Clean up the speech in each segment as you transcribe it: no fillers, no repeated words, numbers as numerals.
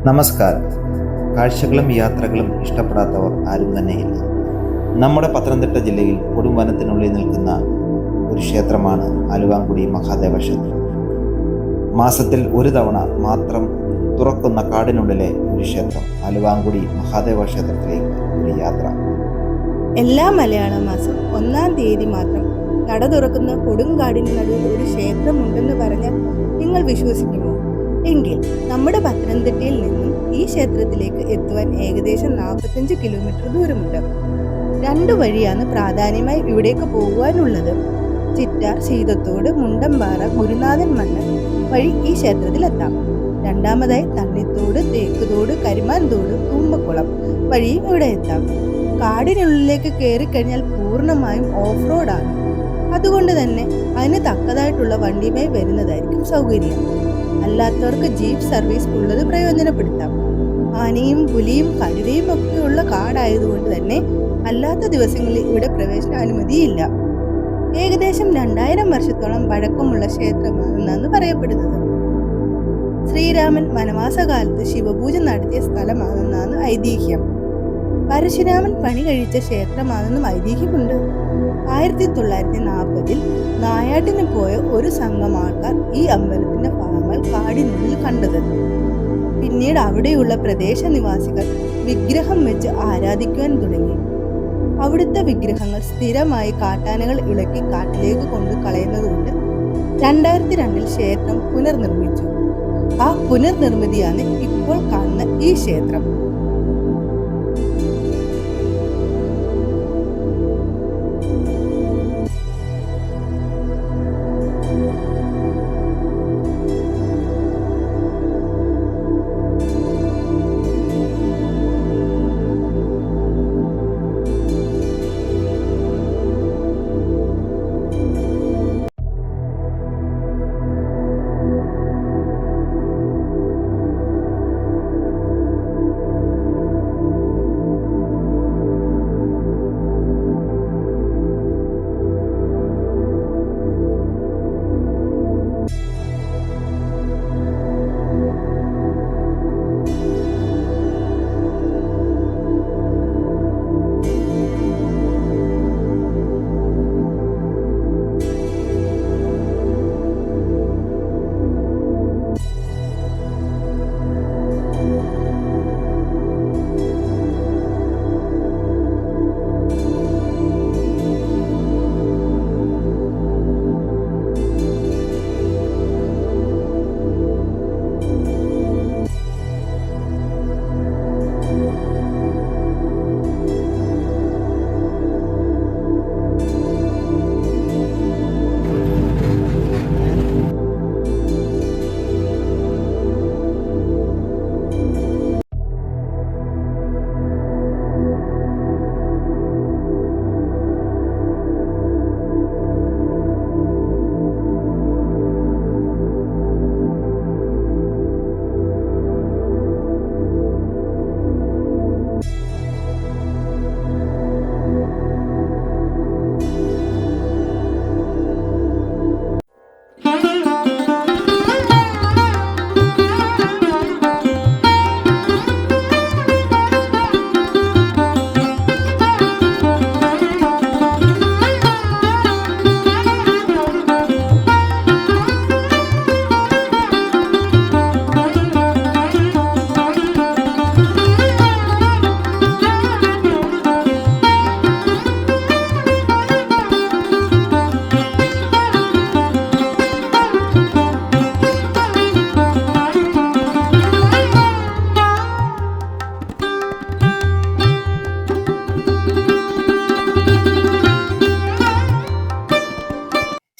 നമസ്കാരം. കാഴ്ചകളും യാത്രകളും ഇഷ്ടപ്പെടാത്തവർ ആരും തന്നെയില്ല. നമ്മുടെ പത്തനംതിട്ട ജില്ലയിൽ കൊടുംവനത്തിനുള്ളിൽ നിൽക്കുന്ന ഒരു ക്ഷേത്രമാണ് ആലുവാങ്കുടി മഹാദേവ ക്ഷേത്രം. മാസത്തിൽ ഒരു തവണ മാത്രം തുറക്കുന്ന കാടിനുള്ളിലെ ഒരു ക്ഷേത്രം, ആലുവാങ്കുടി മഹാദേവ ക്ഷേത്രത്തിലേക്ക് ഒരു യാത്ര. എല്ലാ മലയാള മാസം 1-ാം തീയതി മാത്രം നട തുറക്കുന്ന കൊടുങ്കാടിന് നടുവിൽ ഒരു ക്ഷേത്രമുണ്ടെന്ന് പറഞ്ഞാൽ നിങ്ങൾ വിശ്വസിക്കുമോ? എങ്കിൽ നമ്മുടെ പത്തനംതിട്ടയിൽ നിന്നും ഈ ക്ഷേത്രത്തിലേക്ക് എത്തുവാൻ ഏകദേശം 45 കിലോമീറ്റർ ദൂരമുണ്ട്. 2 വഴിയാണ് പ്രാധാന്യമായി ഇവിടേക്ക് പോകുവാനുള്ളത്. ചിറ്റാർ, സീതത്തോട്, മുണ്ടമ്പാറ, ഗുരുനാഥൻ മണ്ണ് വഴി ഈ ക്ഷേത്രത്തിലെത്താം. രണ്ടാമതായി തണ്ണിത്തോട്, തേക്കുതോട്, കരിമാൻതോട്, തുമ്പക്കുളം വഴിയും ഇവിടെ എത്താം. കാടിനുള്ളിലേക്ക് കയറിക്കഴിഞ്ഞാൽ പൂർണ്ണമായും ഓഫ് റോഡാണ്. അതുകൊണ്ട് തന്നെ അതിന് തക്കതായിട്ടുള്ള വണ്ടിയുമായി വരുന്നതായിരിക്കും സൗകര്യം. അല്ലാത്തവർക്ക് ജീപ്പ് സർവീസ് ഉള്ളത് പ്രയോജനപ്പെടുത്താം. ആനയും പുലിയും കടുവയും ഒക്കെയുള്ള കാടായതുകൊണ്ട് തന്നെ അല്ലാത്ത ദിവസങ്ങളിൽ ഇവിടെ പ്രവേശനാനുമതിയില്ല. ഏകദേശം 2000 വർഷത്തോളം പഴക്കമുള്ള ക്ഷേത്രമാണെന്നാണ് പറയപ്പെടുന്നത്. ശ്രീരാമൻ വനവാസകാലത്ത് ശിവപൂജ നടത്തിയ സ്ഥലമാണെന്നാണ് ഐതിഹ്യം. പരശുരാമൻ പണി കഴിച്ച ക്ഷേത്രമാണെന്നും ഐതിഹ്യമുണ്ട്. 1940-ൽ നായാട്ടിന് പോയ ഒരു സംഘം ആൾക്കാർ ഈ അമ്പലത്തിന്റെ ഭാഗങ്ങൾ കാടിനുള്ളിൽ കണ്ടത്. പിന്നീട് അവിടെയുള്ള പ്രദേശനിവാസികൾ വിഗ്രഹം വെച്ച് ആരാധിക്കുവാൻ തുടങ്ങി. അവിടുത്തെ വിഗ്രഹങ്ങൾ സ്ഥിരമായി കാട്ടാനകൾ ഇളക്കി കാട്ടിലേക്ക് കൊണ്ടു കളയുന്നതുകൊണ്ട് 2002-ൽ ക്ഷേത്രം പുനർനിർമ്മിച്ചു. ആ പുനർനിർമ്മിതിയാണ് ഇപ്പോൾ കാണുന്ന ഈ ക്ഷേത്രം.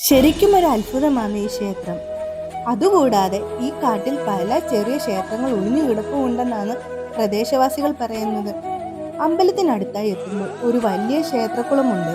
ശരിക്കും ഒരു അത്ഭുതമാണ് ഈ ക്ഷേത്രം. അതുകൂടാതെ ഈ കാട്ടിൽ പല ചെറിയ ക്ഷേത്രങ്ങൾ ഒളിഞ്ഞു കിടപ്പുണ്ടെന്നാണ് പ്രദേശവാസികൾ പറയുന്നത്. അമ്പലത്തിനടുത്തായി എത്തുമ്പോൾ ഒരു വലിയ ക്ഷേത്രക്കുളമുണ്ട്.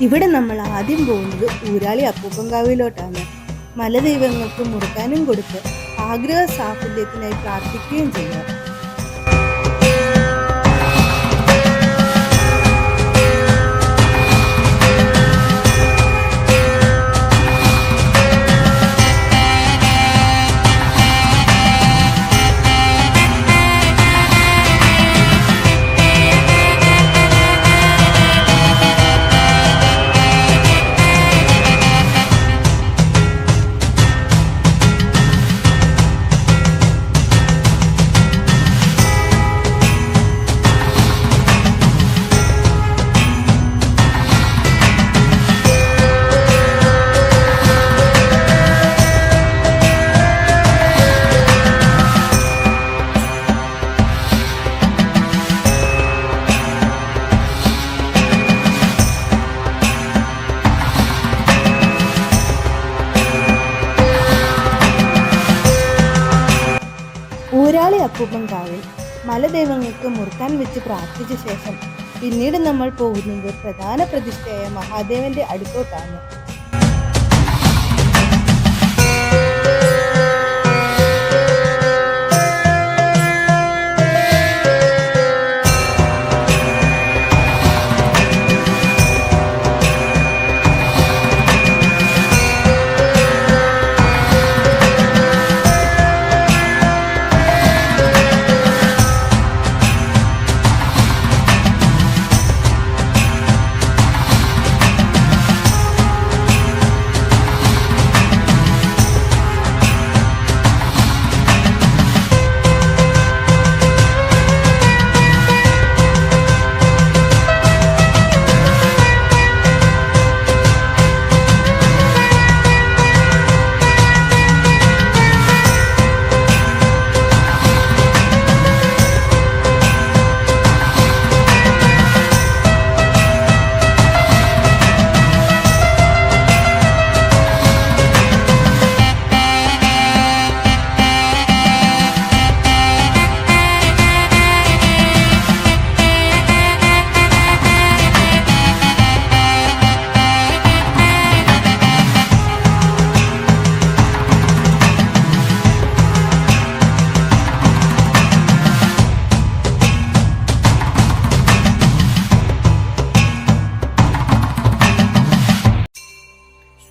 ഇവിടെ നമ്മൾ ആദ്യം പോകുന്നത് ഊരാളി അപ്പൂപ്പൻകാവിലോട്ടാണ്. മലദൈവങ്ങൾക്ക് മുറുക്കാനും കൊടുത്ത് ആഗ്രഹ സാഫല്യത്തിനായി പ്രാർത്ഥിക്കുകയും ചെയ്യാം. ഊരാളി അപ്പൂപ്പൻകാവിൽ മലദൈവങ്ങൾക്ക് മുറുക്കാൻ വെച്ച് പ്രാർത്ഥിച്ച ശേഷം പിന്നീട് നമ്മൾ പോകുന്നത് പ്രധാന പ്രതിഷ്ഠയായ മഹാദേവന്റെ അടുത്തോട്ടാണ്.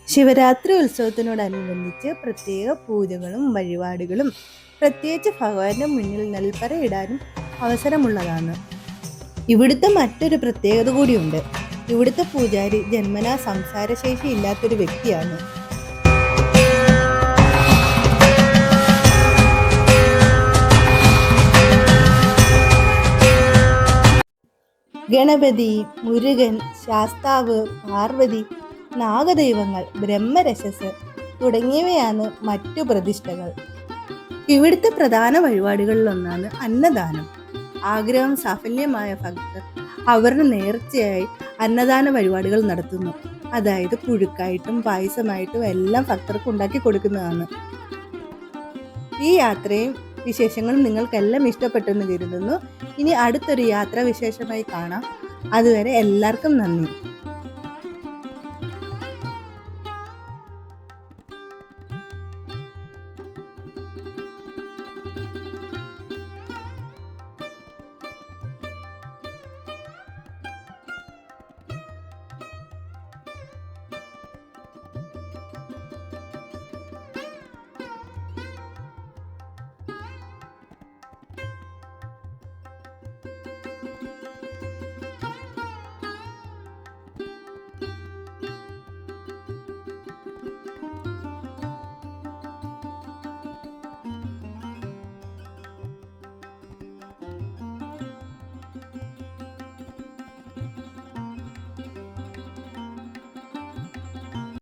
ശിവരാത്രി ഉത്സവത്തിനോടനുബന്ധിച്ച് പ്രത്യേക പൂജകളും വഴിപാടുകളും പ്രത്യേകിച്ച് ഭഗവാന്റെ മുന്നിൽ നെൽപ്പറയിടാനും അവസരമുള്ളതാണ്. ഇവിടുത്തെ മറ്റൊരു പ്രത്യേകത കൂടിയുണ്ട്. ഇവിടുത്തെ പൂജാരി ജന്മനാ സംസാരശേഷി ഇല്ലാത്തൊരു വ്യക്തിയാണ്. ഗണപതി, മുരുകൻ, ശാസ്താവ്, പാർവതി, നാഗദൈവങ്ങൾ, ബ്രഹ്മരശസ് തുടങ്ങിയവയാണ് മറ്റു പ്രതിഷ്ഠകൾ. ഇവിടുത്തെ പ്രധാന വഴിപാടുകളിലൊന്നാണ് അന്നദാനം. ആഗ്രഹം സാഫല്യമായ ഭക്തർ അവരുടെ നേർച്ചയായി അന്നദാന വഴിപാടുകൾ നടത്തുന്നു. അതായത് പുഴുക്കായിട്ടും പായസമായിട്ടും എല്ലാം ഭക്തർക്ക് ഉണ്ടാക്കി കൊടുക്കുന്നതാണ്. ഈ യാത്രയും വിശേഷങ്ങളും നിങ്ങൾക്കെല്ലാം ഇഷ്ടപ്പെട്ടെന്ന് കരുതുന്നു. ഇനി അടുത്തൊരു യാത്രാ വിശേഷമായി കാണാം. അതുവരെ എല്ലാവർക്കും നന്ദി.